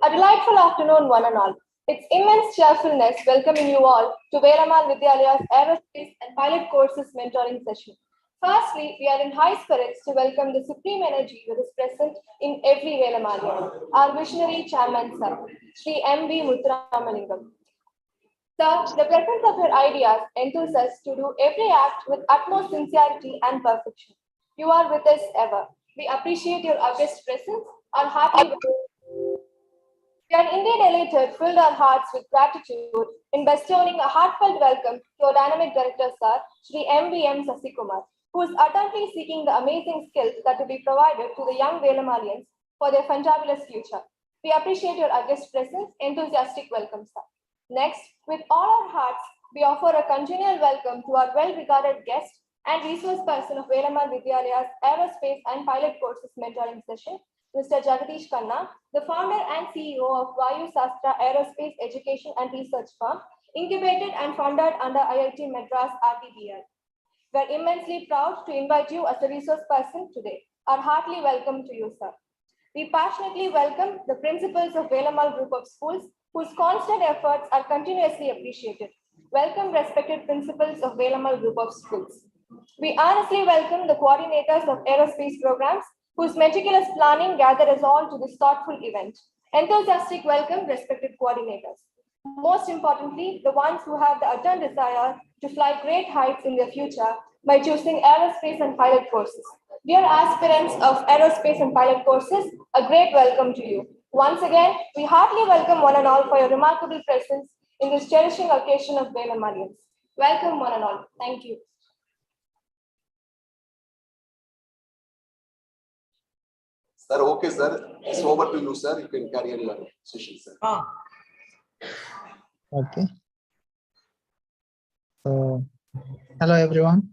A delightful afternoon, one and all. It's immense cheerfulness welcoming you all to Velamal Vidyalaya's Aerospace and Pilot Courses mentoring session. Firstly, we are in high spirits to welcome the supreme energy that is present in every Velamalian, our visionary chairman, Sir, Sri M.V. Muthuramalingam. Sir, the presence of your ideas enthuses us to do every act with utmost sincerity and perfection. You are with us ever. We appreciate your august presence and happy we are indeed elated, filled our hearts with gratitude in bestowing a heartfelt welcome to our dynamic director, Sir, Sri M.V.M. Sasikumar, who is ardently seeking the amazing skills that will be provided to the young Velamalians for their fantabulous future. We appreciate your august presence, enthusiastic welcome, Sir. Next, with all our hearts, we offer a congenial welcome to our well-regarded guest and resource person of Velamal Vidyalaya's Aerospace and Pilot Courses mentoring session, Mr. Jagadish Khanna, the founder and CEO of Vayu Sastra Aerospace Education and Research Firm, incubated and funded under IIT Madras RTBL. We are immensely proud to invite you as a resource person today. Our heartily welcome to you, sir. We passionately welcome the principals of Velamal Group of Schools, whose constant efforts are continuously appreciated. Welcome, respected principals of Velamal Group of Schools. We earnestly welcome the coordinators of aerospace programs, whose meticulous planning gathered us all to this thoughtful event. Enthusiastic welcome, respected coordinators. Most importantly, the ones who have the ardent desire to fly great heights in their future by choosing aerospace and pilot courses. Dear aspirants of aerospace and pilot courses, a great welcome to you. Once again, we heartily welcome one and all for your remarkable presence in this cherishing occasion of Velamalians. Welcome one and all. Thank you. Sir, okay, sir. It's over to you, sir. You can carry on your session, sir. Okay. So, hello everyone.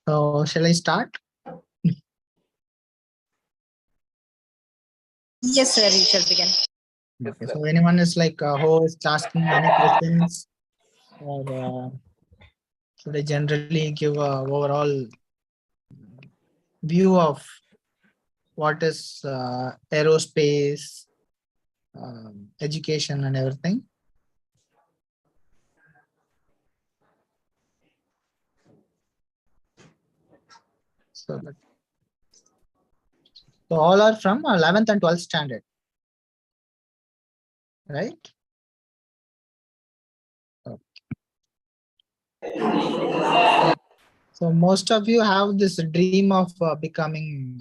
So, shall I start? Yes, sir. You shall begin. Okay. So, anyone is like host asking any questions, or should I generally give a overall view of what is aerospace, education, and everything? So all are from 11th and 12th standard, right? Okay. So most of you have this dream of becoming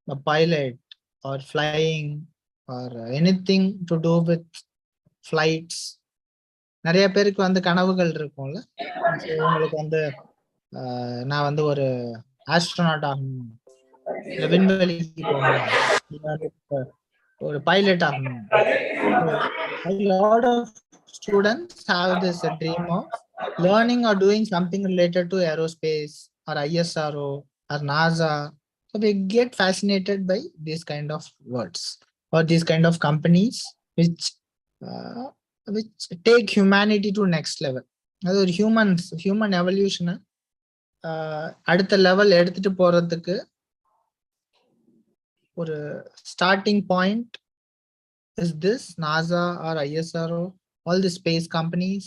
a pilot or flying or anything to do with flights. நிறைய பேருக்கு வந்து கனவுகள் இருக்கும்ல. உங்களுக்கு வந்து நான் வந்து ஒரு ஆஸ்ட்ரோநாட் ஆகணும், விண்வெளிக்கு போகணும், ஒரு பைலட் ஆகணும். A lot of students have this dream of learning or doing something related to aerospace or ISRO or NASA. So we get fascinated by these kind of words or these kind of companies which take humanity to next level. அதாவது human evolution அடுத்த level எடுத்துட்டு போறதுக்கு ஒரு starting point is this NASA or ISRO, all the space companies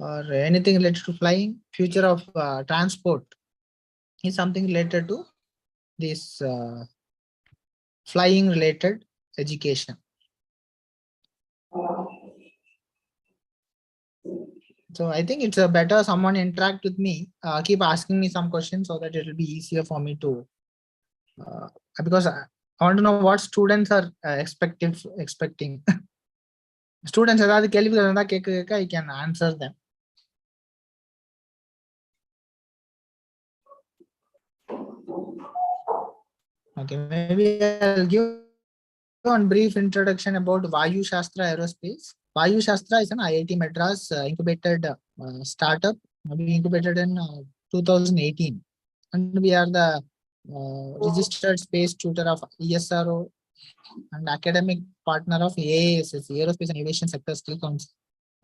or anything related to flying. Future of transport is something related to this flying related education. So I think it's better someone interact with me, keep asking me some questions so that it will be easier for me to, because I want to know what students are expecting. Students ஏதாவது கேள்விகள் இருந்தா கேட்க I can answer them. Okay, maybe I'll give one brief introduction about Vayu Sastra Aerospace. Vayu Sastra is an IIT Madras incubated startup. We incubated in 2018, and we are the registered space tutor of ESRO and academic partner of AASS, Aerospace and Aviation Sector Skill Council.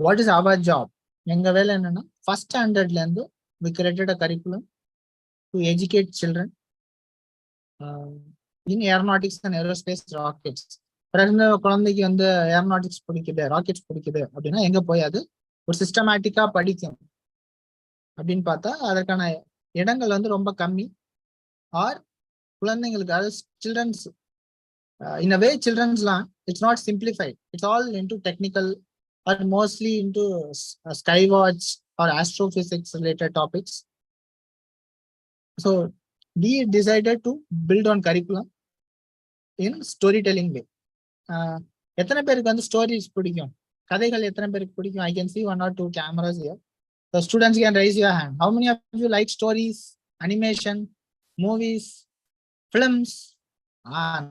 What is our job? First standard we created a curriculum to educate children in aeronautics and aerospace rockets. குழந்தைக்கு வந்து aeronautics பிடிக்குது, rockets பிடிக்குது அப்படின்னா எங்க போய் அது ஒரு சிஸ்டமேட்டிக்கா படிக்கும் அப்படின்னு பார்த்தா அதற்கான இடங்கள் வந்து ரொம்ப கம்மி. ஆர் குழந்தைங்களுக்கு, அதாவது children's, in a way children's it's not simplified, it's all into technical or mostly into skywatch or astrophysics related topics. So we decided to build on curriculum in storytelling way. எத்தனை பேருக்கு வந்து stories பிடிக்கும், கதைகள் எத்தனை பேருக்கு பிடிக்கும்? I can see 1 or 2 cameras here. The students can raise your hand. How many of you like stories, animation, movies, films?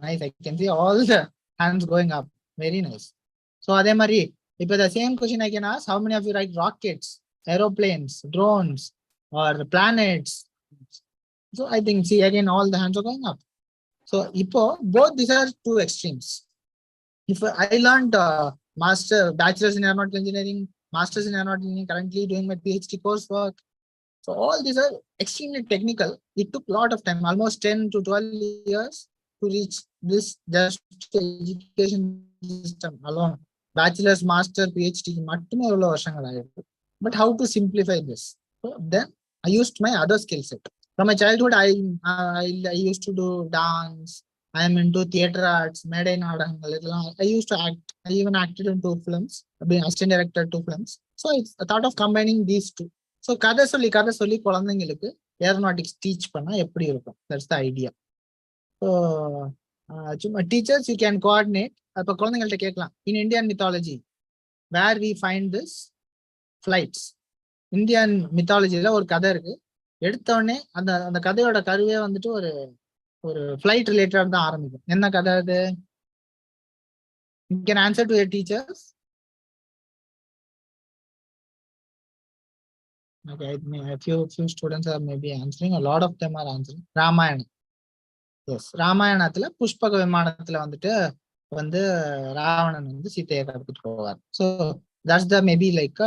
Nice. I can see all the hands going up. Very nice. So அதே மாதிரி இப்போ the same question I can ask, how many of you like rockets, aeroplanes, drones or planets? So I think, see, again all the hands are going up. So இப்போ both these are two extremes. If I learned bachelor's in aeronautical engineering, master's in aeronautical engineering, currently doing my PhD coursework. So all these are extremely technical. It took a lot of time, almost 10 to 12 years to reach this just education system alone. Bachelor's, master, PhD, மட்டுமே எவ்வளவு வருஷங்கள் ஆயிருக்கு. But how to simplify this? So then I used my other skill set. From my childhood, I used to do dance. I am into theater arts, மேடை நாடகங்கள் இதெல்லாம். I used to act. I even acted in 2 films, being assistant director 2 films. So it's a thought of combining these two. So கதை சொல்லி குழந்தைங்களுக்கு aeronautics teach பண்ணா எப்படி இருக்கும்? That's the idea. So சும்மா டீச்சர்ஸ் யூ கேன் கோஆர்டினேட். இப்போ குழந்தைங்கள்ட்ட கேட்கலாம், in Indian mythology where we find this flights. Indian மித்தாலஜில ஒரு கதை இருக்கு. எடுத்தோடனே அந்த அந்த கதையோட கருவே வந்துட்டு ஒரு ஒரு ஃபிளைட் ரிலேட்டட் தான் ஆரம்பிக்கும். என்ன கதை அது? You can answer to your teachers. Okay, a few students are maybe answering. A lot of them are answering. Ramayana. Yes, ராமாயணத்துல புஷ்பக விமானத்துல வந்துட்டு வந்து ராவணன் வந்து சீதையை கடத்திட்டு போவார். So that's the maybe like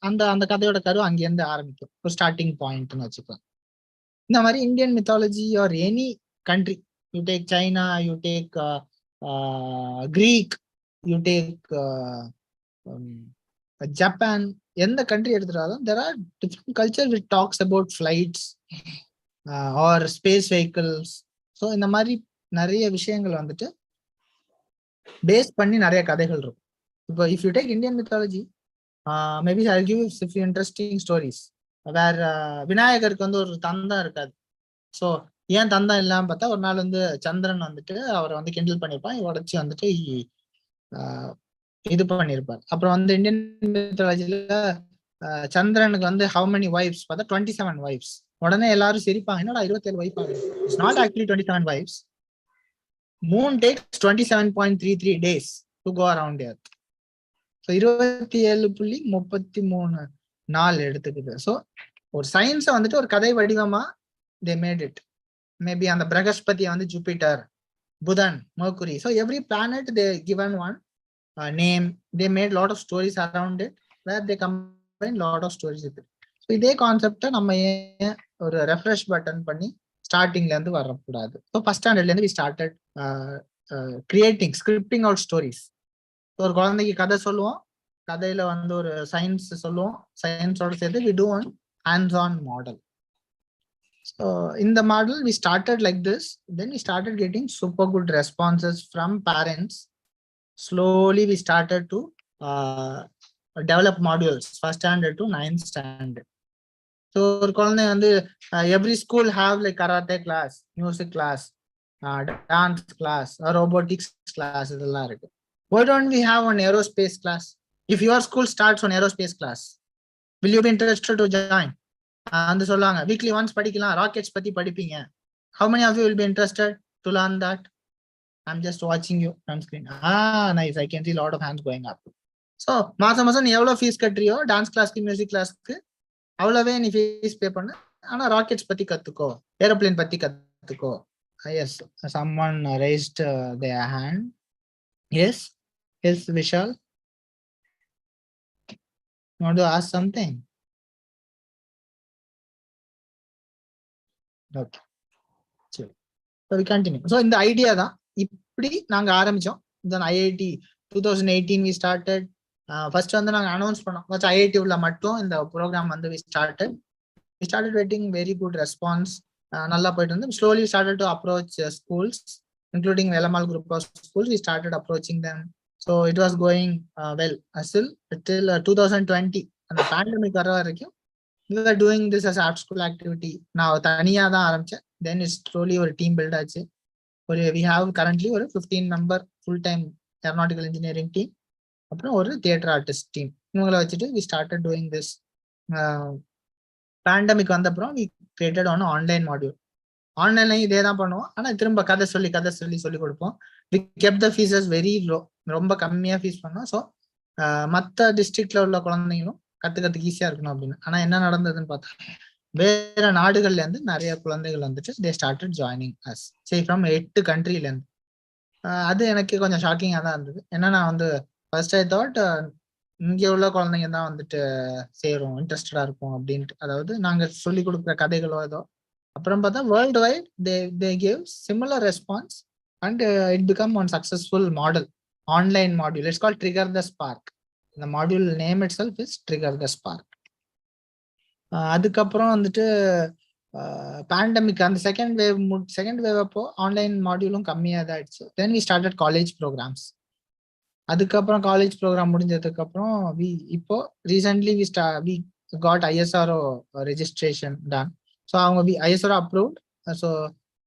அந்த அந்த கதையோட கரு அங்கேருந்து ஆரம்பிக்கும், ஒரு ஸ்டார்டிங் பாயிண்ட்னு வச்சுக்கலாம். இந்த மாதிரி Indian mythology or any country, you take China, you take Greek, you take Japan, எந்த கண்ட்ரி எடுத்துட்டாலும் there are different culture which talks about flights or space vehicles. So இந்த மாதிரி நிறைய விஷயங்கள் வந்துட்டு பேஸ் பண்ணி நிறைய கதைகள் இருக்கும். இப்போ if you take Indian mythology, maybe I give a few interesting stories வேர் விநாயகருக்கு வந்து ஒரு தந்தம் இருக்காது. ஸோ ஏன் தந்தம் இல்லாமல் பார்த்தா, ஒரு நாள் வந்து சந்திரன் வந்துட்டு அவரை வந்து கிண்டல் பண்ணியிருப்பான், உடச்சி வந்துட்டு இது பண்ணியிருப்பார். அப்புறம் வந்து இந்தியன் மித்தாலஜில சந்திரனுக்கு வந்து ஹவு மெனி வைஃப்ஸ் பார்த்தா 27 வைஃப்ஸ். உடனே எல்லாரும் சிரிப்பாங்க, என்னடா 27 வைஃப் ஆகுது? It's not actually 27 wives. Moon takes 27.33 days to go around earth. So 27.33 நாள் எடுத்துக்குது. ஸோ ஒரு சயின்ஸை வந்துட்டு ஒரு கதை வடிவமா தே மேட் இட். மேபி அந்த பிரகஸ்பதியை வந்து Jupiter, Budhan, Mercury. So every planet they given one name. They made lot of stories around it where they combine lot of stories with it. So இதே கான்செப்டை நம்ம ஏன் ஒரு ரெஃப்ரெஷ் பட்டன் பண்ணி ஸ்டார்டிங்ல இருந்து வரக்கூடாது? ஸோ ஃபர்ஸ்ட் ஸ்டாண்டர்ட்ல இருந்து we started creating, scripting out stories. ஒரு குழந்தைக்கு கதை சொல்லுவோம், கதையில வந்து ஒரு சயின்ஸ் சொல்லுவோம், சயின்ஸோட சேர்த்து we do one hands-on model. So in the model we started like this, then we started getting super good responses from parents. Slowly we started to develop modules first standard to 9th standard. So every school have like karate class, music class, dance class, robotics class. Why don't we have an aerospace class? If your school starts on aerospace class, will you be interested to join? And weekly once padikalam, rockets pati padipinga. How many of you will be interested to learn that? I'm just watching you on screen. Nice. I can see a lot of hands going up. So, மாசம் நீ எவ்வளவு fees கட்டுறியோ dance கிளாஸ்க்கு, music கிளாஸ்க்கு, அவ்வளவே நீ fees pay பண்ணு. ஆனா rockets பத்தி கத்துக்கோ, ஏரோப்ளேன் பத்தி கத்துக்கோ. Yes, someone raised their hand. Yes, yes, Vishal. You want to ask something? Okay. Sure. So we continue. So in the idea தான் இப்படி நாங்க ஆரம்பிச்சோம். Then IIT 2018 we started. First வந்து நாங்க அனௌன்ஸ் பண்ணோம். First IIT உள்ள மட்டும் இந்த ப்ரோக்ராம் வந்து we started getting very good response. நல்லா போயிட்டு வந்து slowly started to approach schools, including Velamal group of schools. We started approaching them. So it was going well. Still till 2020 and the pandemic வர வரைக்கும் we were doing this as art school activity. நான் தனியா தான் ஆரம்பிச்சேன். Then it's slowly ஒரு team build ஆச்சு. We have currently ஒரு 15 member full time aeronautical engineering team. அப்புறம் ஒரு theater artist team. இவங்களை வச்சுட்டு we started doing this. Pandemic வந்த அப்புறம் we created on online module. ஆன்லைன்ல இதே தான் பண்ணுவோம். ஆனா திரும்ப கதை சொல்லி கொடுப்போம். We kept the fees very low. ரொம்ப கம்மியா ஃபீஸ் பண்ணோம். ஸோ மற்ற டிஸ்ட்ரிக்ட்ல உள்ள குழந்தைங்களும் கத்துக்கிறதுக்கு ஈஸியா இருக்கணும் அப்படின்னு. ஆனா என்ன நடந்ததுன்னு பார்த்தா வேற நாடுகள்ல இருந்து நிறைய குழந்தைகள் வந்துட்டு they started joining us. say from 8 கண்ட்ரில இருந்து. அது எனக்கு கொஞ்சம் ஷாக்கிங்கா தான் இருந்தது. ஏன்னா நான் வந்து ஃபர்ஸ்ட் ஐ தாட் இங்க உள்ள குழந்தைங்க தான் வந்துட்டு சேரும், இன்ட்ரெஸ்டடா இருக்கும் அப்படின்ட்டு. அதாவது நாங்க சொல்லி கொடுக்குற கதைகளோ ஏதோ. அப்புறம் பார்த்தா world wide they gave similar response and it become one successful model, online module. It's called Trigger the Spark. The module name itself is Trigger the Spark. அதுக்கப்புறம் வந்துட்டு பேண்டமிக் அந்த செகண்ட் வேவ் அப்போ ஆன்லைன் மாடியூலும் கம்மியாக தான் ஆயிடுச்சு. Then we started college programs. அதுக்கப்புறம் college program முடிஞ்சதுக்கு அப்புறம் இப்போ recently we got ISRO registration done. So அவங்க ISRO approved. So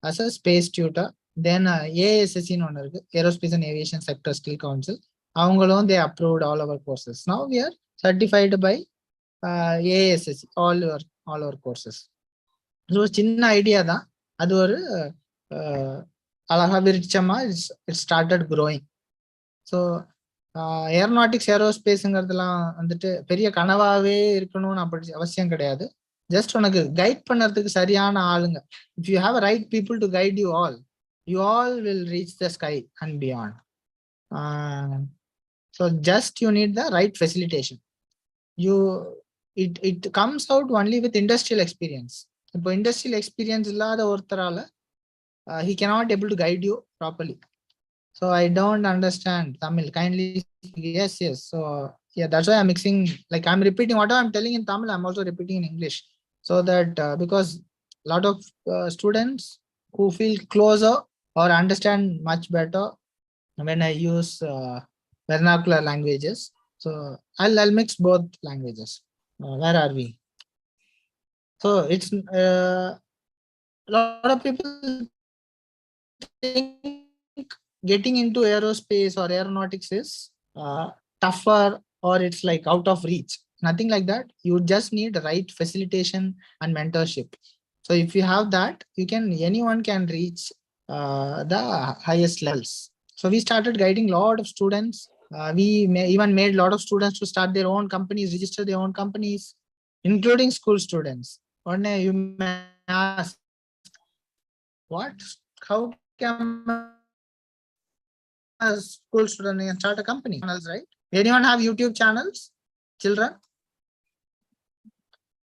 as a space tutor. Then AASSCன்னு ஒன்று இருக்கு, aerospace and aviation sector skill council. அவங்களும் they approved all our courses. Now we are certified by AASSC all our courses. So சின்ன idea தான், அது ஒரு அழகா விரிச்சமா it started growing. So aeronautics ஏரோஸ்பேஸுங்கிறதுலாம் வந்துட்டு பெரிய கனவாவே இருக்கணும்னு அப்படி அவசியம் கிடையாது. ஜஸ்ட் உனக்கு கைட் பண்ணுறதுக்கு சரியான ஆளுங்க. If you have right people to guide you all will reach the sky and beyond. So just you need the right facilitation. it comes out only with industrial experience. இப்போ industrial experience இல்லாத ஒருத்தரால he cannot able to guide you properly. So I don't understand Tamil, kindly. Yes. So yeah, that's why I'm mixing, like I'm repeating what I'm telling in Tamil, I'm also repeating in English, so that because a lot of students who feel closer or understand much better when I use vernacular languages. So I'll mix both languages. Where are we? So it's a lot of people think getting into aerospace or aeronautics is tougher or it's like out of reach. Nothing like that. You just need the right facilitation and mentorship. So if you have that, anyone can reach the highest levels. So we started guiding a lot of students. We even made a lot of students to start their own companies, register their own companies, including school students. One day you may ask, what? How can a school student start a company? Right? Anyone have YouTube channels? Children?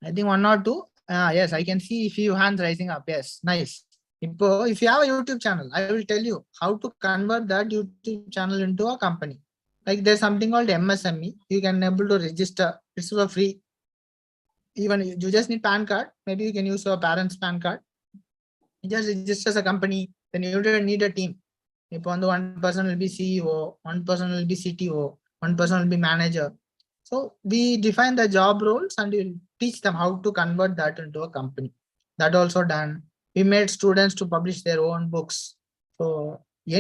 I think 1 or 2. Yes, I can see a few hands rising up. Yes, nice. If you have a YouTube channel, I will tell you how to convert that YouTube channel into a company. Like there's something called MSME. You can able to register. It's for free. Even you just need PAN card. Maybe you can use your parents' PAN card. You just register as a company. Then you don't need a team. If one person will be CEO, one person will be CTO, one person will be manager. So we define the job roles and we'll teach them how to convert that into a company. That also done. We made students to publish their own books. So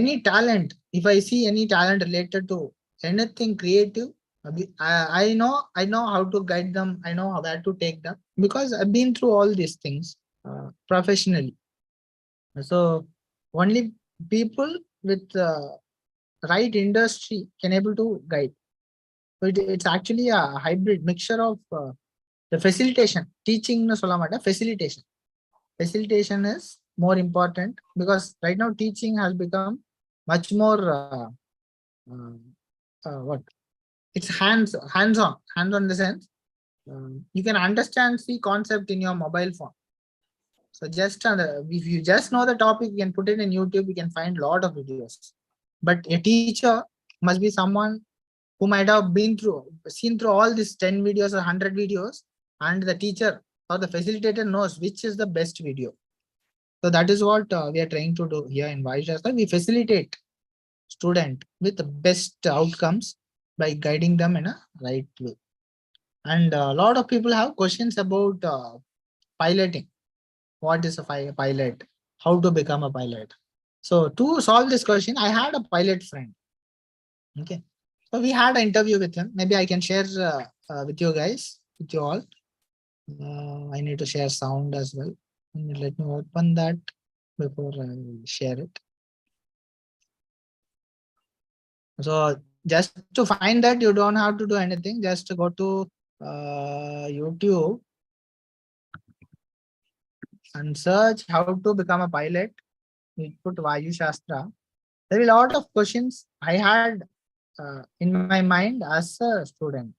any talent, if I see any talent related to anything creative, I know how to guide them. I know where to take them because I've been through all these things professionally. So only people with right industry can able to guide. So it's actually a hybrid mixture of the facilitation. Teaching no solla facilitation. Facilitation is more important because right now teaching has become much more what? It's hands-on in the sense you can understand the concept in your mobile phone. So just if you just know the topic, you can put it in YouTube, you can find a lot of videos. But a teacher must be someone who might have seen through all these 10 videos or 100 videos, and the teacher or the facilitator knows which is the best video. So that is what we are trying to do here in Vaishashtra. We facilitate student with the best outcomes by guiding them in a right way. And a lot of people have questions about piloting. What is a pilot? How to become a pilot? So to solve this question, I had a pilot friend. Okay. So we had an interview with him. Maybe I can share with you guys, with you all. I need to share sound as well. Let me open that before I share it. So just to find that, you don't have to do anything. Just go to YouTube and search how to become a pilot. You put Vayu Shastra. There are a lot of questions I had in my mind as a student.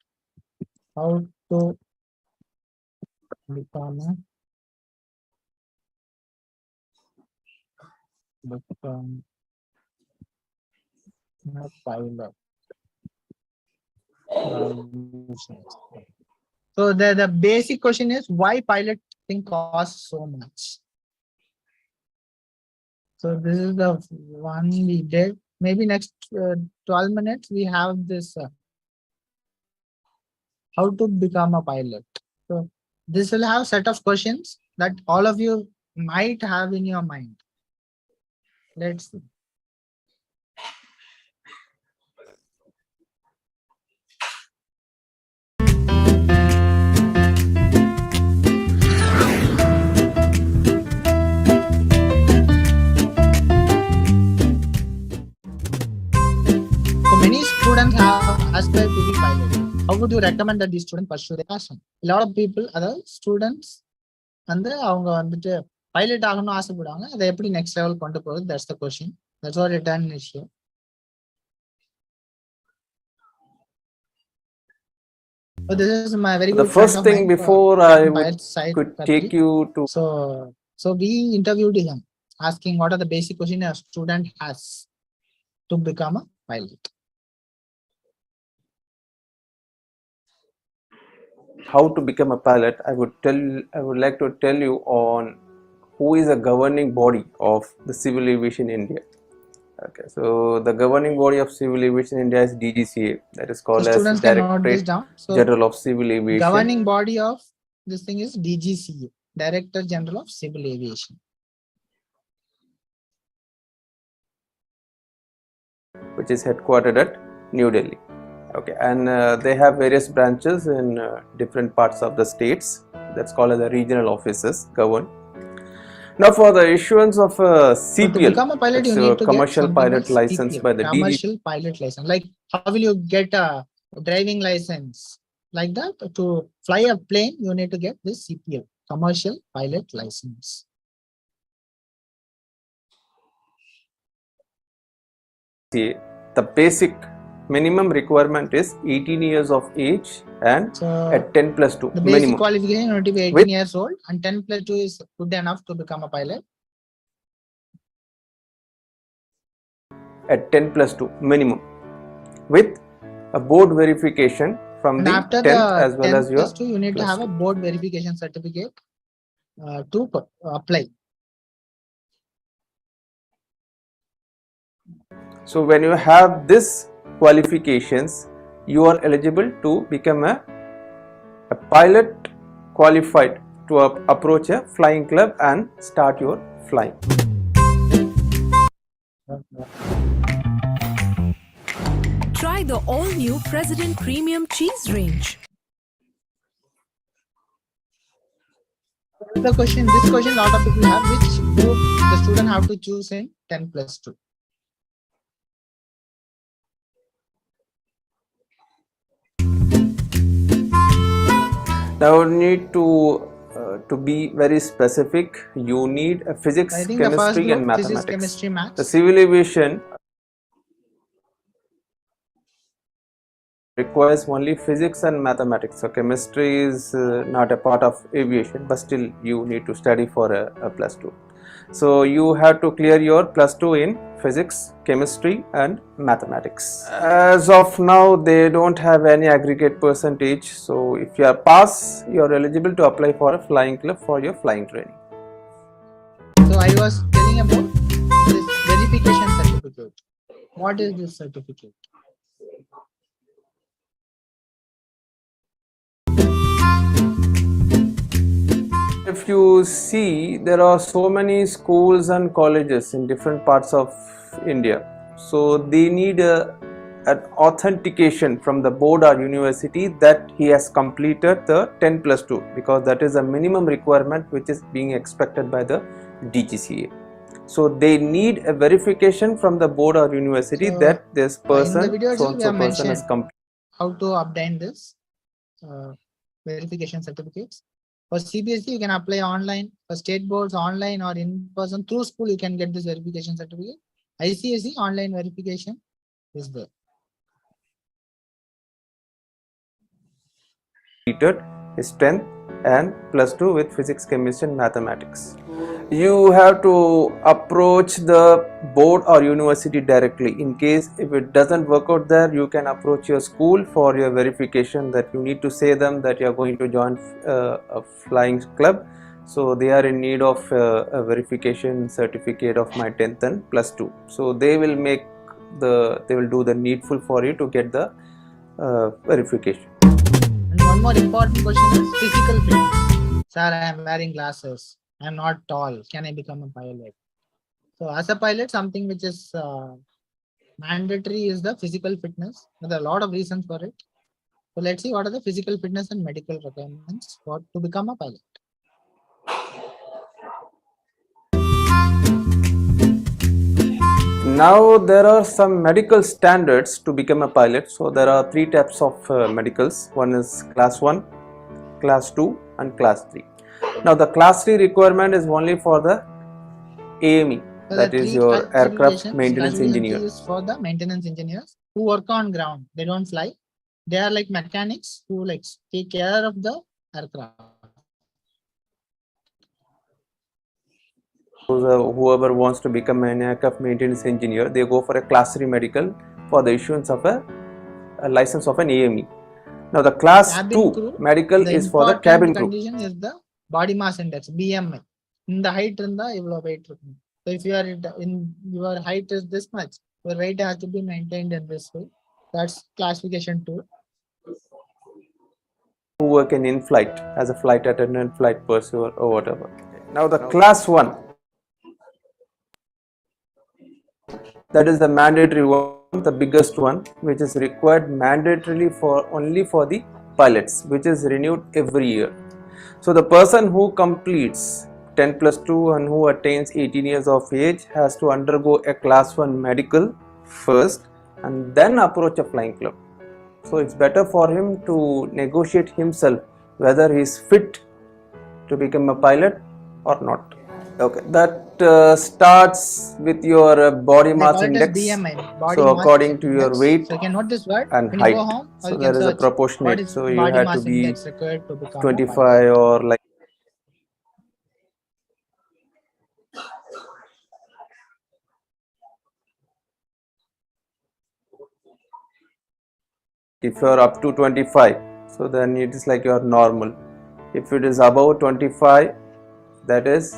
How to become a pilot. So the basic question is, why piloting costs so much? So this is the one we did. Maybe next 12 minutes we have this how to become a pilot. So this will have set of questions that all of you might have in your mind. Let's see. Many students have aspired to be pilot. How would you recommend that these students pursue their passion? A lot of people, other students, வந்து அவங்க வந்துட்டு pilot ஆகணும்னு ஆசைப்படுவாங்க. அதை எப்படி next level கொண்டு போகுது? That's the question. That's what it done issue. So this is my very good. The first thing before I could take you to. So we interviewed him, asking what are the basic questions a student has to become a pilot. How to become a pilot, I would like to tell you on who is a governing body of the civil aviation in India. Okay, so the governing body of civil aviation in India is DGCA, that is called as Directorate General of Civil Aviation. Governing body of this thing is DGCA, Director General of Civil Aviation, which is headquartered at New Delhi. Okay, and they have various branches in different parts of the states. That's called as the regional offices govern. Now, for the issuance of a CPL, to become a pilot, you need to commercial get pilot license CPL, by the commercial pilot license. Like how will you get a driving license? Like that, to fly a plane, you need to get this CPL, commercial pilot license. The basic minimum requirement is 18 years of age and at 10 plus 2 the basic minimum qualification, you need to be 18 years old, and 10 plus 2 is good enough to become a pilot. At 10 plus 2 minimum with a board verification from and the after 10th the as well 10 as your plus 2, you need to have a board verification certificate to apply. So when you have this qualifications, you are eligible to become a pilot qualified to approach a flying club and start your flying. Try the all-new President Premium Cheese range. This question a lot of people have, which group the student have to choose in 10 plus 2. Now you need to be very specific. You need a physics, chemistry and mathematics. Physics, chemistry, maths. The civil aviation requires only physics and mathematics. So chemistry is not a part of aviation, but still you need to study for a plus 2. So you have to clear your plus 2 in physics, chemistry and mathematics. As of now, they don't have any aggregate percentage. So if you are pass, you are eligible to apply for a flying club for your flying training. So I was telling about this verification certificate. What is this certificate? If you see, there are so many schools and colleges in different parts of India. So they need an authentication from the board or university that he has completed the 10 plus 2, because that is a minimum requirement which is being expected by the DGCA. So they need a verification from the board or university that this person, in the video so and we so have person has mentioned completed. how to obtain this verification certificates. For CBSE, you can apply online. For state boards, online or in person through school, you can get this verification certificate. ICSE online verification is there. Completed his 10th and plus 2 with physics, chemistry and mathematics. You have to approach the board or university directly. In case if it doesn't work out there, you can approach your school for your verification, that you need to say them that you are going to join a flying club. So they are in need of a verification certificate of my 10th and plus 2. So they will do the needful for you to get the verification. And one more important question is physical fitness. Sir, I am wearing glasses. I am not tall. Can I become a pilot? So as a pilot, something which is mandatory is the physical fitness. There are a lot of reasons for it. So let's see what are the physical fitness and medical requirements for to become a pilot. Now there are some medical standards to become a pilot. So there are 3 types of medicals. One is class 1, class 2 and class 3. Now the class 3 requirement is only for the AME, So that is your aircraft classifications- maintenance classification engineer. is for the maintenance engineers who work on ground. They don't fly. They are like mechanics who like take care of the aircraft. So whoever wants to become an aircraft maintenance engineer, they go for a class 3 medical for the issuance of a license of an AME. Now the class Cabin 2 crew, medical the is for the important cabin crew. condition is the body mass index, BMI. In the height in the weight. So if you are in your height is this much, your weight has to be maintained in this way. That's classification 2. Who work in in-flight as a flight attendant, flight pursuer or whatever. Now the class 1, that is the mandatory one, the biggest one, which is required mandatorily for only for the pilots, which is renewed every year. So the person who completes 10 plus 2 and who attains 18 years of age has to undergo a class 1 medical first and then approach a flying club. So it's better for him to negotiate himself whether he is fit to become a pilot or not. Okay, that starts with your body mass index. BMI, body So mass according to your index. weight So you can note this word and when height. you go home, or So you there can is a search what proportionate. is So you body have mass to be index required to become 25 or like. If you are up to 25, so then it is like you are normal. If it is above 25, that is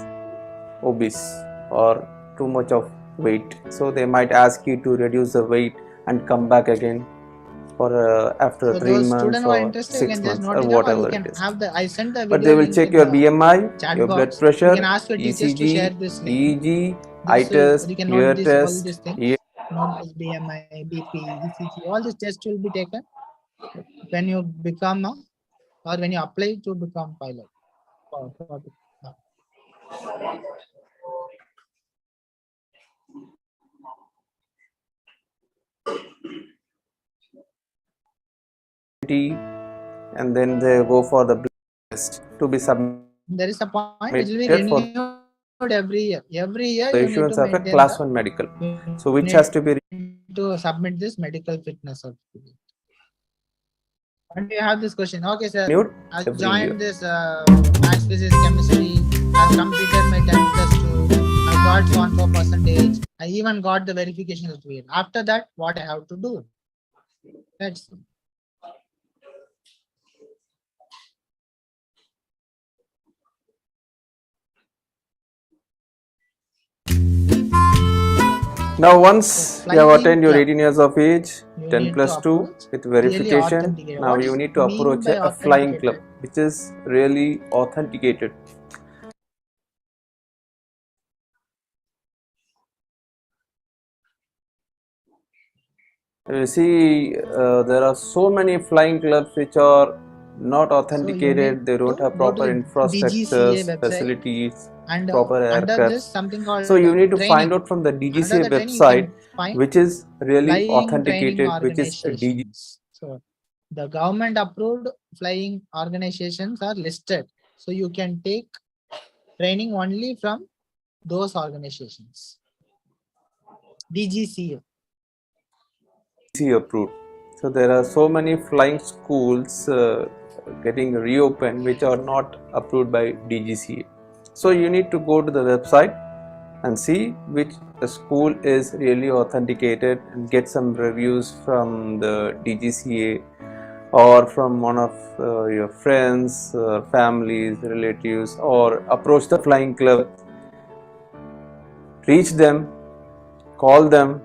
obese or too much of weight. So they might ask you to reduce the weight and come back again for after So 3 those months students who are or interested, you 6 can just months note or it down, or whatever you can it is. have the I sent the video. But they will link check in your the BMI, chat your box. blood pressure, You can ask your teachers to share ECG, this link. EEG, eye This will, test, you can ear note this all test, these things. ear. Note this BMI, BP, ECG. All these tests will be taken when you become a, or when you apply to become pilot. And then they go for the blood test to be submitted. There is a point which will be renewed every year. Every year the you need issuance to of a maintain class 1 medical. So which has to be to submit this medical fitness certificate. When do you have this question? Okay, sir. Mute I every joined year. this maths, physics, chemistry. I've completed my 10 plus 2. I got so and so percentage. I even got the verification certificate. After that, what I have to do? That's Now once you have flying attained your club. 18 years of age, You 10 need to plus 2 approach with really verification, authenticated. now What you is need to mean approach by a flying club authenticated? which is really authenticated. You see, there are so many flying clubs which are not So you authenticated, need they don't to have go to proper the DGCA infrastructures, website, facilities, and proper under this aircrafts. something called So you need to find training. out from the Under DGCA the training, you website can find which is really flying training authenticated, which is DG. organizations. So the government approved flying organizations are listed. So you can take training only from those organizations. DGCA. Approved. So there are so many flying schools getting reopened which are not approved by DGCA. So you need to go to the website and see which school is really authenticated and get some reviews from the DGCA or from one of your friends, families, relatives, or approach the flying club, reach them, call them,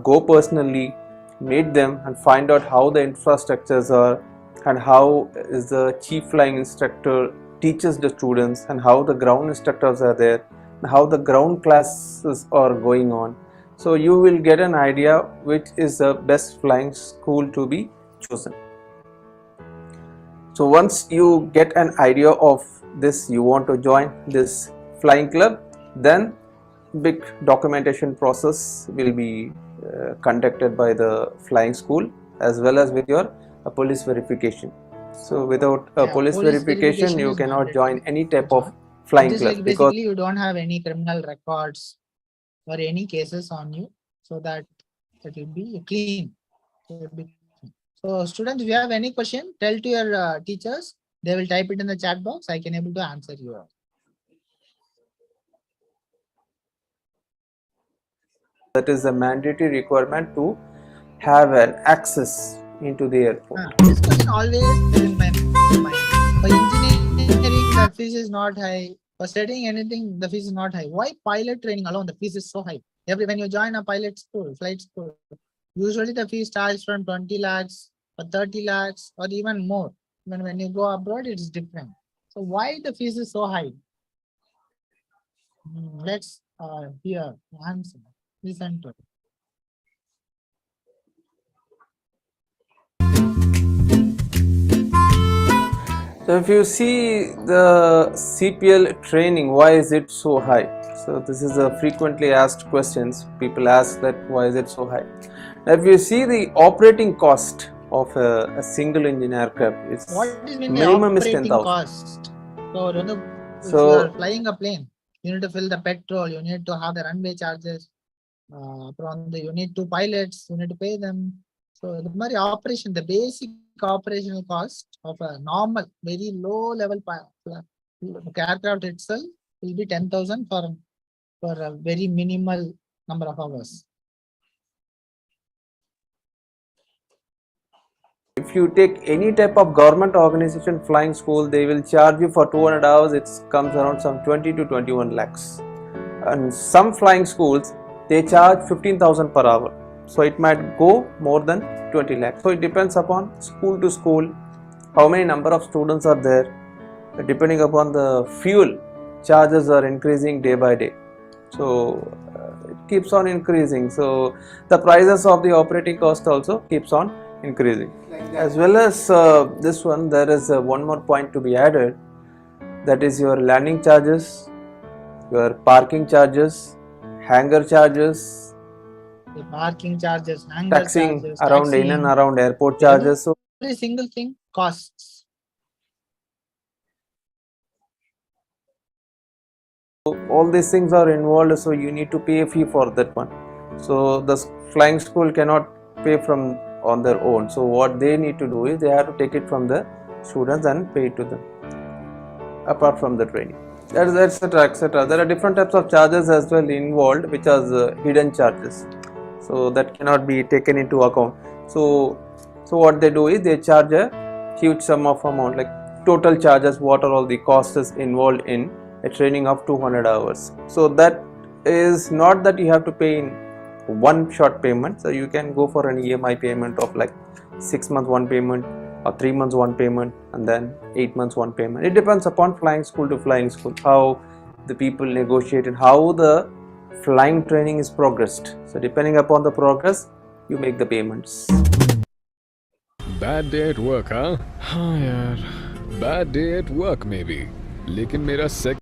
go personally, meet them and find out how the infrastructures are and how is the chief flying instructor teaches the students and how the ground instructors are there and how the ground classes are going on. So you will get an idea which is the best flying school to be chosen. So once you get an idea of this, you want to join this flying club, then big documentation process will be conducted by the flying school as well as with your police verification. So without a police verification you is cannot join mandatory any to type of join. flying It is club like because basically you don't have any criminal records or any cases on you, so that it will be clean. So students, if you have any question, tell to your teachers. They will type it in the chat box. I can able to answer you all. that is a mandatory requirement to have an access into the airport. This question always is in my mind. For engineering, the fees is not high. For studying anything, the fees is not high. Why pilot training alone, the fees is so high? When you join a pilot school, flight school, usually the fee starts from 20 lakhs or 30 lakhs or even more. When you go abroad, it's different. So why the fees is so high? Let's hear the answer. Listen to it. So if you see the CPL training, why is it so high? So this is a frequently asked questions. People ask that why is it so high? Now if you see the operating cost of a single engine aircraft, it's minimum is 10,000. Cost. So if So you are flying a plane, you need to fill the petrol, you need to have the runway charges. You need two pilots, you need to pay them. So the operation, the basic operational cost of a normal, very low level aircraft itself will be 10,000 for a very minimal number of hours. if you take any type of government organization flying school, they will charge you for 200 hours. It comes around some 20 to 21 lakhs. And some flying schools, they charge 15,000 per hour. So it might go more than 20 lakhs. So it depends upon school to school, how many number of students are there. Depending upon the fuel, charges are increasing day by day. So it keeps on increasing. So the prices of the operating cost also keeps on increasing. As well as this one, there is one more point to be added, that is your landing charges, your parking charges, hangar charges, The parking charges, hangar taxing charges, around in and around airport charges. So every single thing costs. all these things are involved, so you need to pay a fee for that one. So the flying school cannot pay from on their own. So what they need to do is they have to take it from the students and pay it to them apart from the training. That is etc etc. There are different types of charges as well involved, which are hidden charges. So that cannot be taken into account. So what they do is they charge a huge sum of amount, like total charges, what are all the costs involved in a training of 200 hours. So that is not that you have to pay in one shot payment. So you can go for an EMI payment of like 6 months one payment, or 3 months one payment, and then 8 months one payment. It depends upon flying school to flying school, how the people negotiate and how the flying training is progressed. So depending upon the progress, you make the payments. Bad day at work हाँ हाँ यार bad day at work में भी लेकिन मेरा So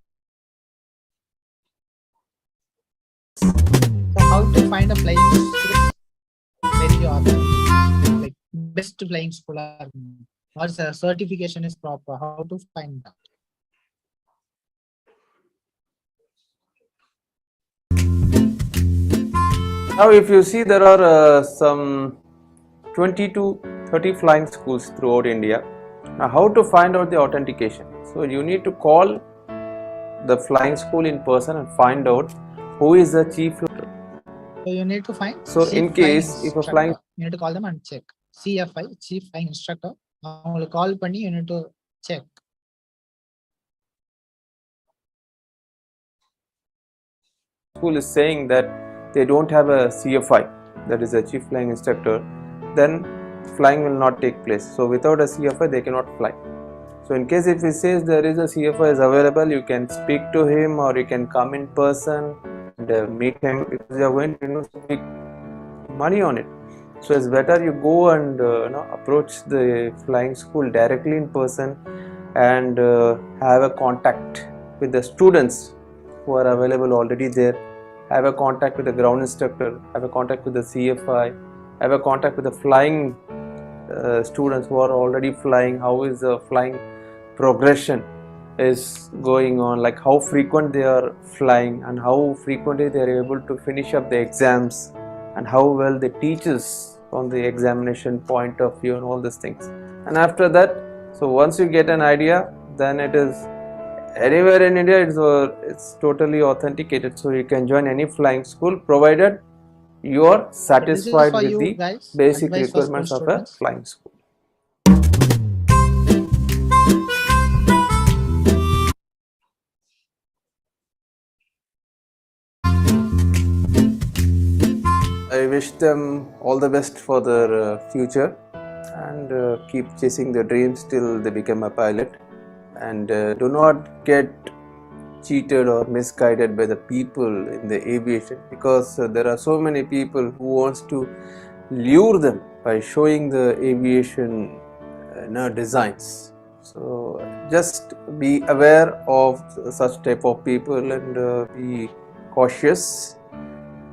how to find a flying school? Very awesome. Like best flying school or certification is proper. How to find that? Now if you see, there are some 20 to 30 flying schools throughout India. Now how to find out the authentication? So you need to call the flying school in person and find out who is the chief. So you need to find. So in case if a flying, you need to call them and check. CFI, chief flying instructor. I'll call Pani. You need to check. School is saying that they don't have a CFI, that is a chief flying instructor, then flying will not take place. So without a CFI they cannot fly. So in case if he says there is a CFI is available, you can speak to him or you can come in person and meet him, because you are going to invest big money on it. So it's better you go and approach the flying school directly in person and have a contact with the students who are available already there. Have a contact with the ground instructor, have a contact with the CFI, have a contact with the flying students who are already flying, how is the flying progression is going on, like how frequent they are flying and how frequently they are able to finish up the exams and how well the teachers from the examination point of view and all these things. And after that, so once you get an idea, then it is anywhere in India, it's totally authenticated. So you can join any flying school provided you are satisfied with the basic requirements of a flying school. I wish them all the best for their future and keep chasing their dreams till they become a pilot, and do not get cheated or misguided by the people in the aviation, because there are so many people who wants to lure them by showing the aviation designs. So just be aware of such type of people and be cautious,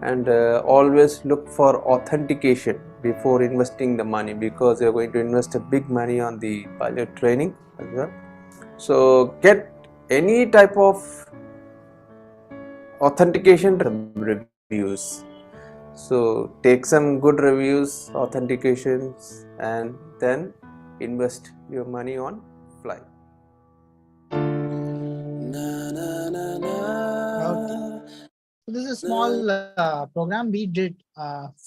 and always look for authentication before investing the money, because you are going to invest a big money on the pilot training as well. So get any type of authentication reviews. So take some good reviews, authentications, and then invest your money on flying. So this is a small program we did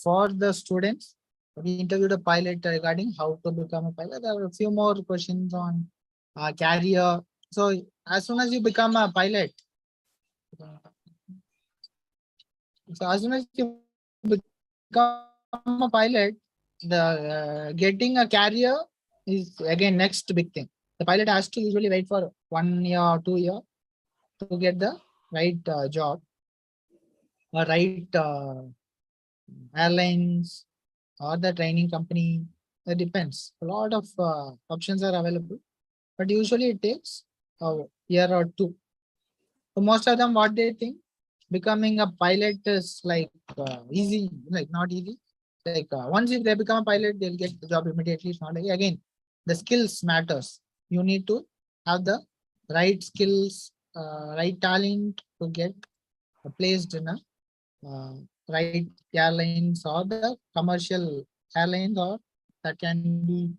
for the students. We interviewed a pilot regarding how to become a pilot. There are a few more questions on carrier. So as soon as you become a pilot, the getting a carrier is again next big thing. The pilot has to usually wait for 1 year or 2 years to get the right job or right airlines or the training company. It depends. A lot of options are available, but usually it takes a year or two. So most of them, what they think, becoming a pilot is like easy, like not easy. Like once if they become a pilot, they'll get the job immediately. It's not like, again, the skills matters. You need to have the right skills, right talent to get placed in a right airlines or the commercial airlines or that can be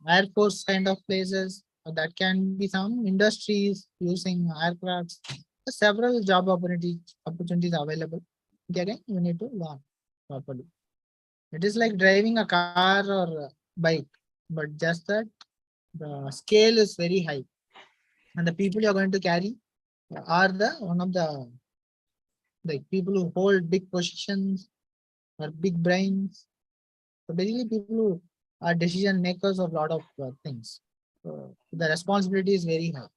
Air Force kind of places, or that can be some industries using aircrafts. Several job opportunities available. Again, you need to learn properly. It is like driving a car or a bike, but just that the scale is very high, and the people you are going to carry are the one of the like people who hold big positions or big brains. So basically, people who are decision makers of a lot of things. So the responsibility is very high.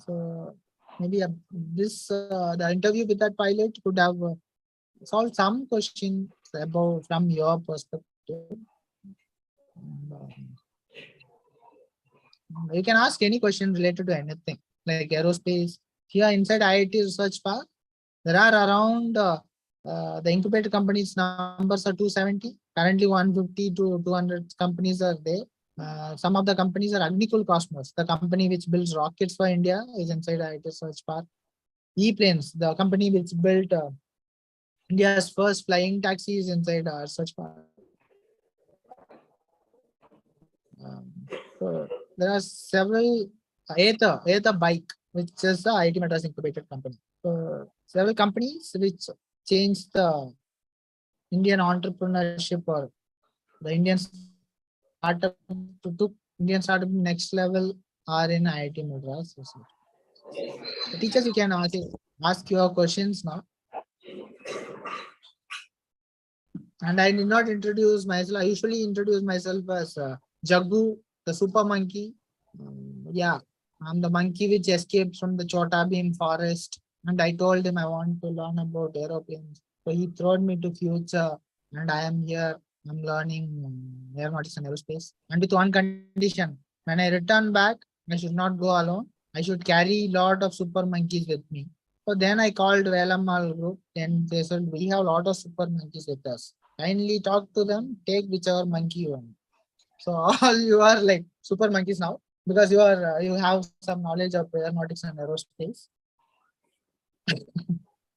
So maybe the interview with that pilot could have solved some questions about from your perspective. You can ask any question related to anything like aerospace. Here inside IIT Research Park, there are around the incubator companies numbers are 270. Currently 150 to 200 companies are there. Some of the companies are Agnikul Cosmos, the company which builds rockets for India, is inside IIT Research Park. E-planes, the company which built India's first flying taxi, is inside Research Park. So there are several Aether Bike, which is the IIT Madras incubated company. So several companies which change the Indian entrepreneurship or the Indian startup to Indian startup next level are in IIT Madras. The teachers, you can ask your questions now. And I did not introduce myself. I usually introduce myself as Jaggu, the super monkey. Yeah, I'm the monkey which escaped from the Chota Beam forest. And I told him I want to learn about aeroplanes. So he thrown me to future, and I am here. I'm learning aeronautics and aerospace. And with one condition: when I return back, I should not go alone. I should carry lot of super monkeys with me. So then I called Velamal group, and they said we have a lot of super monkeys with us. Kindly talk to them, take whichever monkey you want. So all you are like super monkeys now because you have some knowledge of aeronautics and aerospace.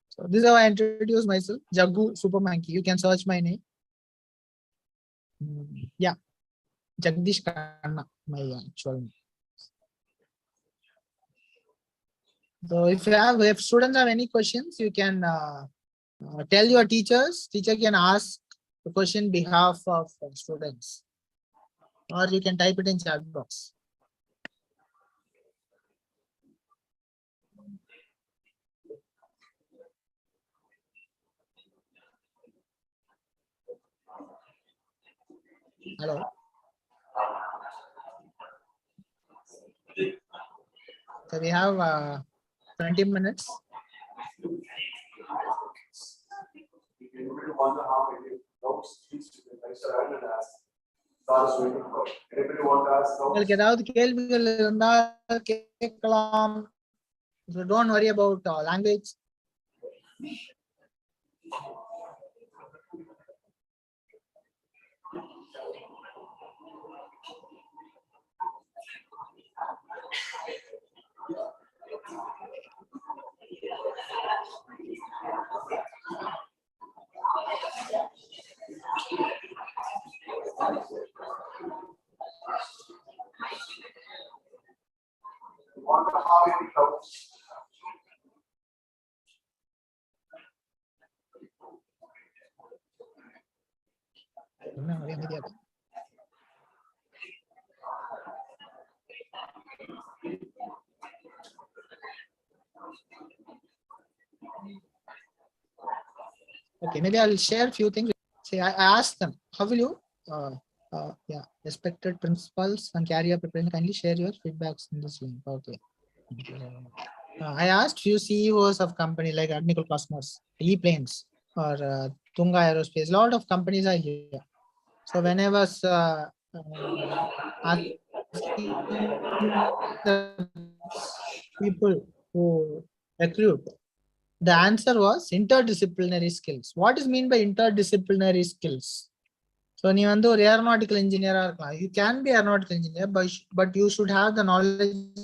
So this is how I introduce myself, Jaggu Super Monkey. You can search my name. Yeah, Jagdish Khanna, my actual name. So if students have any questions, you can tell your teachers. Teacher can ask the question behalf of students, or you can type it in chat box. Hello. So we have 20 minutes. If anybody wonder how many doubts, please you can raise your hand and ask. Sir is waiting for. Anybody want to ask doubts? உங்களுக்கு ஏதாவது கேள்விகள் இருந்தால் கேட்கலாம். So don't worry about language. Wonder how many doubts. என்ன ஒரே அமைதியா இருக்கு. Okay, maybe I'll share a few things. See, I asked them, how will you, respected principals and career preparation, kindly share your feedbacks in this link. Okay. I asked few CEOs of company like Agnikul Cosmos, E-planes, or Tunga Aerospace. A lot of companies are here. So when I was asking the people who recruit, the answer was interdisciplinary skills. What is mean by interdisciplinary skills? So நீ வந்து ஒரு aeronautical engineer இருக்கலாம். You can be aeronautical engineer, but you should have the knowledge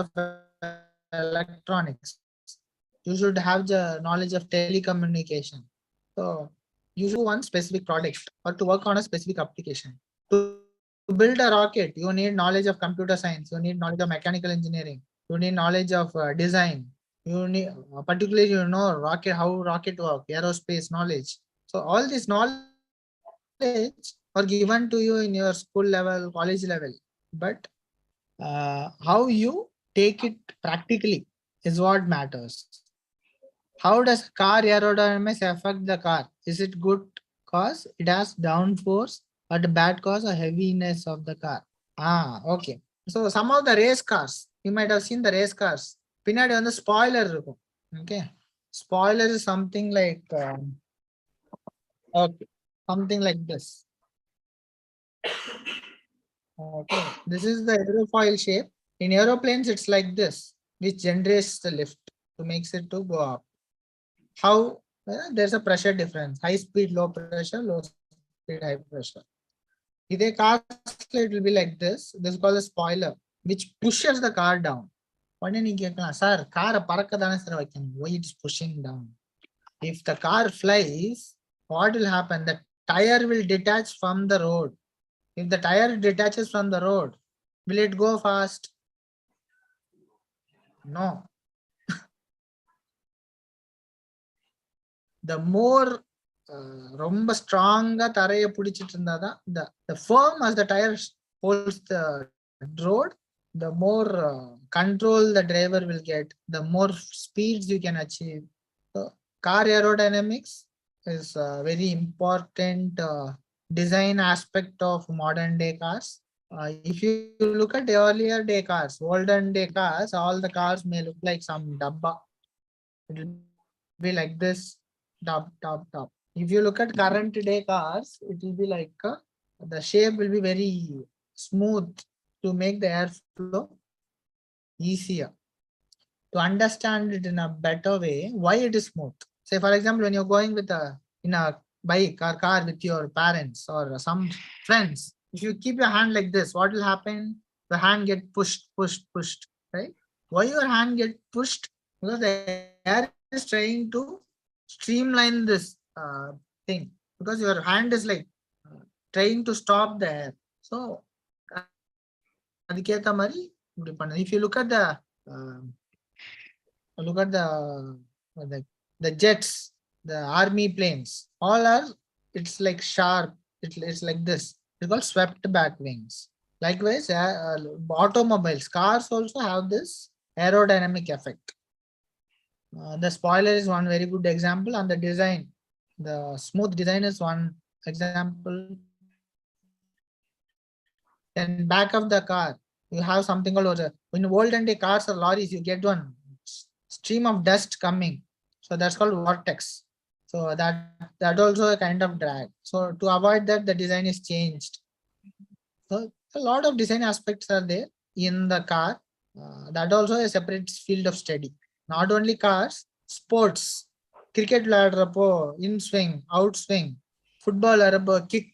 of electronics. You should have the knowledge of telecommunication. So you should one specific product or to work on a specific application. To build a rocket, you need knowledge of computer science, you need knowledge of mechanical engineering, you need knowledge of design, you need particularly rocket, how rocket work, aerospace knowledge. So all this knowledge are given to you in your school level, college level, but how you take it practically is what matters. How does car aerodynamics affect the car? Is it good cause it has downforce or the bad cause or heaviness of the car? Okay. So some of the race cars, you might have seen the race cars. பின்னாடி வந்து spoiler இருக்கும். Okay. Spoiler is something like okay, something like this. Okay. This is the aerofoil shape. In aeroplanes, it's like this, which generates the lift to makes it to go up. How there's a pressure difference, high speed, low pressure, low speed, high pressure. If they cast it will be like this. This is called a spoiler, which pushes the car down. Sir, car why it's pushing down? If the car flies, what will happen? The tire will detach from the road. If the tire detaches from the road, will it go fast? No. The more ரொம்ப ஸ்ட்ராங்கா தரைய பிடிச்சிட்டு இருந்தாதான் the firm as the tire holds the road, the more control the driver will get, the more speeds you can achieve. So car aerodynamics is a very important design aspect of modern day cars. If you look at the earlier day cars, olden day cars, all the cars may look like some dabba. It will be like this, top. If you look at current day cars, it will be like the shape will be very smooth to make the airflow easier. To understand it in a better way, why it is smooth. Say for example, when you're going with in a bike or car with your parents or some friends, if you keep your hand like this, what will happen? The hand get pushed, right? Why your hand get pushed? Because the air is trying to streamline this thing, because your hand is like trying to stop the air. So அதுக்கேத்த மாதிரி இப்படி பண்ணுது. If you look at the jets, the army planes, all are, it's like sharp, it's like this, it's called swept back wings. Likewise, automobiles, cars also have this aerodynamic effect. The spoiler is one very good example, and the design, the smooth design is one example. Then back of the car, you have something called in olden day cars or lorries, you get one stream of dust coming. So that's called vortex. So that also a kind of drag. So to avoid that, the design is changed. So a lot of design aspects are there in the car. That also a separate field of study. Not only cars, sports, cricket விளையாடுறப்போ in swing, out swing, football ஆடுறப்போ kick,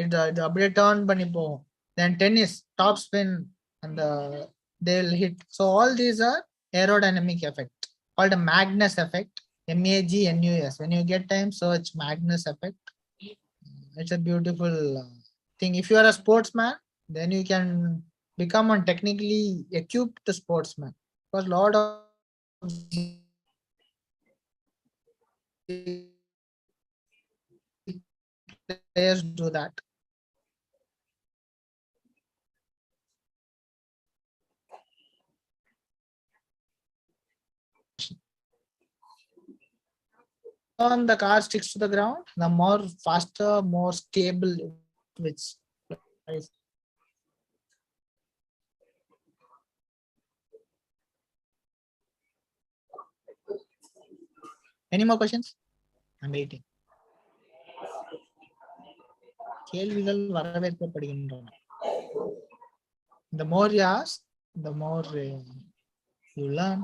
இது அப்படியே turn பண்ணி போகும். Then tennis, top spin, and they'll hit. So all these are aerodynamic effect, called a Magnus effect, MAGNUS. When you get time, search Magnus effect. It's a beautiful thing. If you are a sportsman, then you can become a technically equipped sportsman, because lot of players do that. On the car sticks to the ground, the more faster, more stable which flies. Any more questions? I'm waiting. கேள்விகள் வரவேற்கப்படுகின்றன. The more you ask, the more you learn,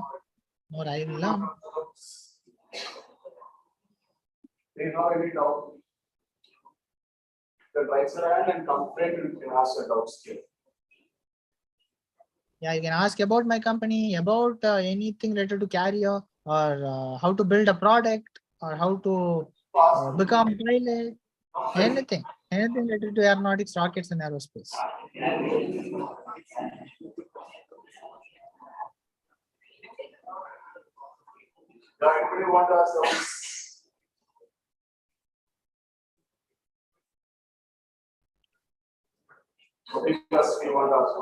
more I will learn. They have any doubt. The right hand and complaint, you can ask a doubt still. Yeah, you can ask about my company, about anything related to carrier, or how to build a product, or how to become pilot, anything related to aeronautics, rockets, and aerospace. Yeah, anybody want to ask those? Okay, plus we want to ask.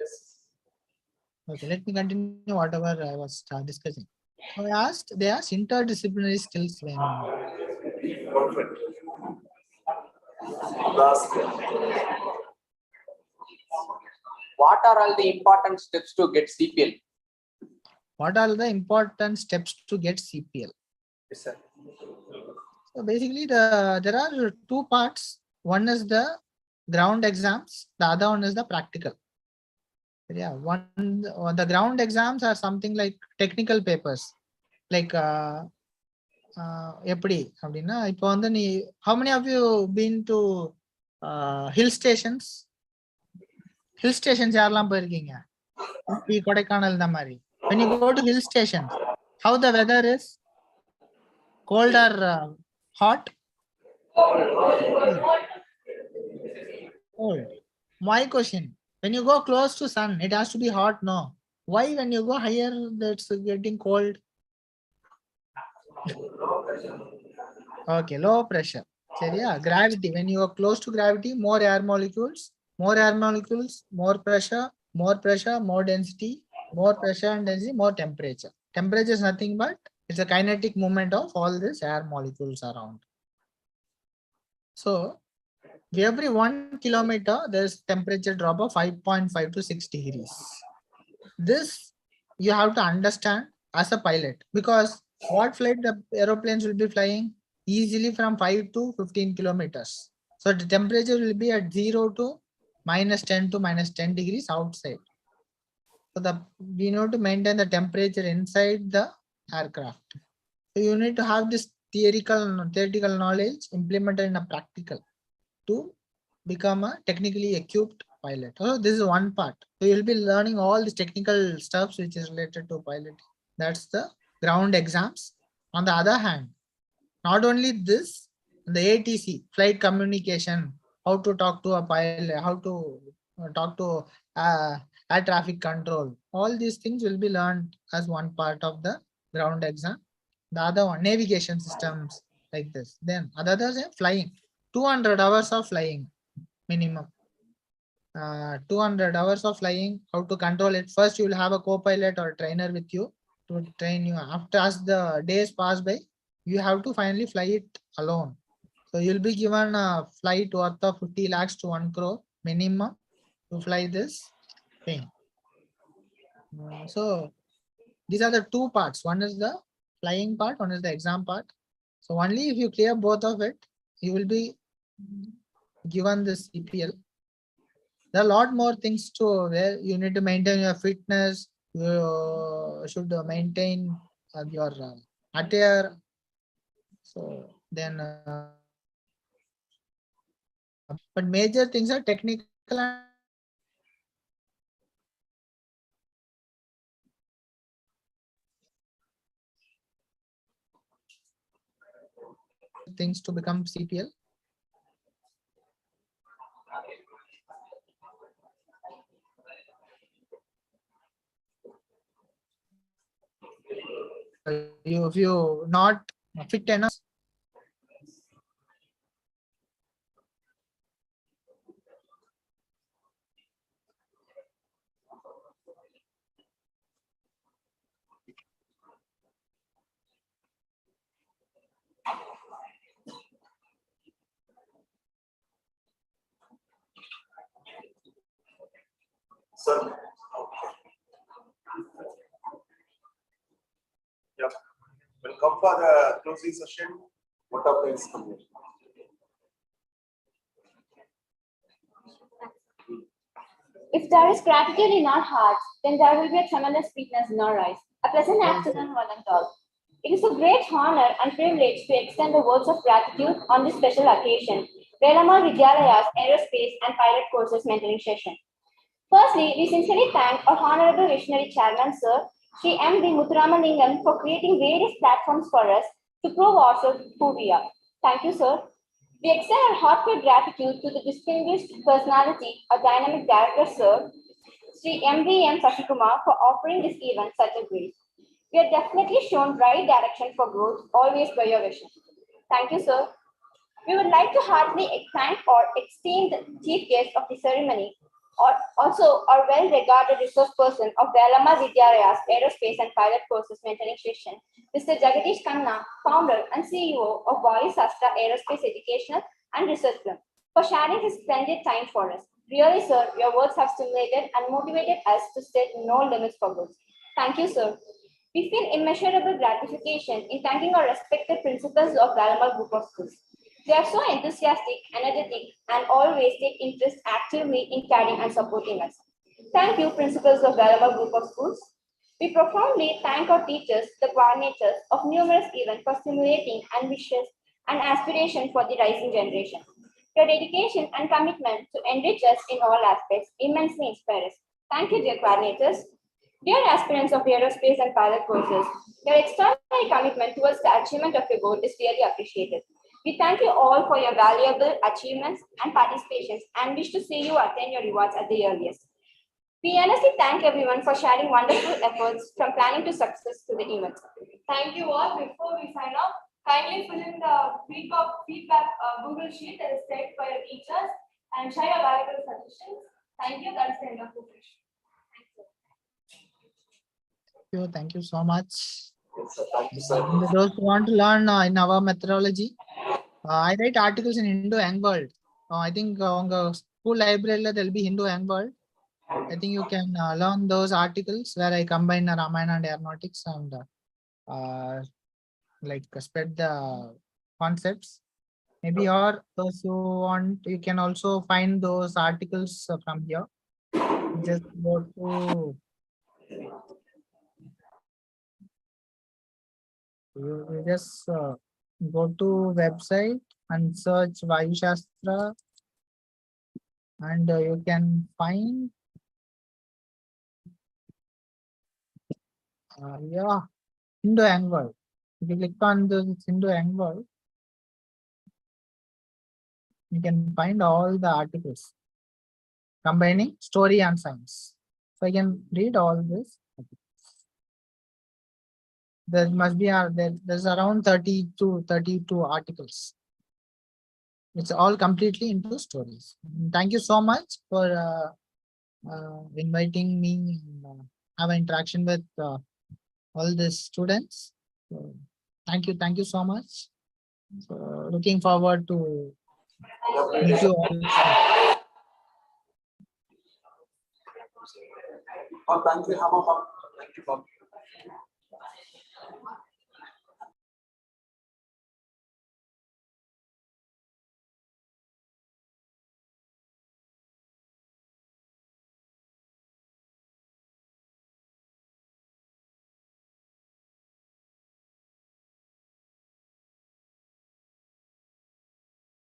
Yes. Okay, let me continue whatever I was discussing. So they asked interdisciplinary skills when Perfect. Last. What are all the important steps to get CPL? what are the important steps to get CPL? Yes, sir. So basically, there are two parts. One is the ground exams, the other one is the practical. Yeah, the ground exams are something like technical papers, like எப்படி அப்படின்னா இப்போ வந்து நீ how many of you been to hill stations யாரெல்லாம் போயிருக்கீங்க? ஊட்டி, கொடைக்கானல் இந்த மாதிரி. When you go to hill stations, how the weather is? Cold or hot? Cold. My question, when you go close to sun, it has to be hot, no? Why when you go higher, that's getting cold? Okay, low pressure. Seriya, gravity. When you are close to gravity, more air molecules, more pressure, more density, more pressure and density, more temperature. Temperature is nothing but it's a kinetic movement of all these air molecules around. So every 1 kilometer, there's temperature drop of 5.5 to 6 degrees. This you have to understand as a pilot, because what flight the aeroplanes will be flying easily from 5 to 15 kilometers. So the temperature will be at 0 to -10 to -10 degrees outside. So we need to maintain the temperature inside the aircraft. So you need to have this theoretical knowledge implemented in a practical to become a technically equipped pilot. So this is one part. So you'll be learning all these technical stuffs which is related to piloting. That's the ground exams. On the other hand, not only this, the ATC, flight communication, how to talk to a pilot, how to talk to air traffic control, all these things will be learned as one part of the ground exam. The other one, navigation systems like this. Then others are flying, 200 hours of flying minimum. 200 hours of flying, how to control it. First, you will have a co-pilot or trainer with you to train you. After, as the days pass by, you have to finally fly it alone. So you'll be given a flight worth of 50 lakhs to 1 crore minimum to fly this thing. So these are the two parts. One is the flying part, one is the exam part. So only if you clear both of it, you will be given this CPL. There are a lot more things to where you need to maintain your fitness. You should maintain your attire. So then, but major things are technical and things to become CPL. If you not fit enough, Sir. Yeah. We'll come for the closing session. What are things coming? If there is gratitude in our hearts, then there will be a tremendous sweetness in our eyes. A pleasant afternoon, one and all. It is a great honor and privilege to extend the words of gratitude on this special occasion, Velamal Vidyalaya's Aerospace and Pilot Courses Mentoring Session. Firstly, we sincerely thank our Honorable Visionary Chairman, Sir, Sri M. D. Muthuramalingam, for creating various platforms for us to prove ourselves who we are. Thank you, sir. We extend our heartfelt gratitude to the distinguished personality, our dynamic director, Sir, Sri M.V.M. Sasikumar, for offering this event such a grace. We are definitely shown right direction for growth, always by your vision. Thank you, sir. We would like to heartily thank or esteem the chief guest of the ceremony, or also our well-regarded resource person of Velama Vidyalayas Aerospace and Pilot Courses Mentoring Session, Mr. Jagadish Khanna, founder and CEO of Vali Sastra Aerospace Educational and Research Firm, for sharing his splendid time for us. Really, sir, your words have stimulated and motivated us to set no limits for growth. Thank you, sir. We feel immeasurable gratification in thanking our respected principals of Galamal Group of Schools. They are so enthusiastic, energetic, and always take interest actively in carrying and supporting us. Thank you, principals of Galamal Group of Schools. We profoundly thank our teachers, the coordinators of numerous events for stimulating ambitious and aspiration for the rising generation. Your dedication and commitment to enrich us in all aspects immensely inspire us. Thank you, dear coordinators. Dear aspirants of aerospace and pilot courses, your extraordinary commitment towards the achievement of your goal is really appreciated. We thank you all for your valuable achievements and participations and wish to see you attain your rewards at the earliest. We honestly thank everyone for sharing wonderful efforts from planning to success to the event. Thank you all. Before we sign off, kindly fill in the feedback Google sheet that is typed by your teachers and share your valuable suggestions. Thank you. That's the end of the session. Thank you so much. Yes, sir. Thank you, sir. Those who want to learn in our methodology, I write articles in Hindu Young World. I think on the school library there will be Hindu Young World. I think you can learn those articles where I combine Ramayana and aeronautics and like spread the concepts. Maybe or those who want, you can also find those articles from here. Just go to you just go to website and search Vayu Shastra, and you can find yeah, Hindu Young World. If you click on the Hindu Young World, you can find all the articles combining story and science. So I can read all this. There must be there's around 30 to 32 articles. It's all completely into stories. Thank you so much for inviting me and have an interaction with all the students. So, thank you so much. So, looking forward to meet you all. Thank you, Hama. Thank you, Bob.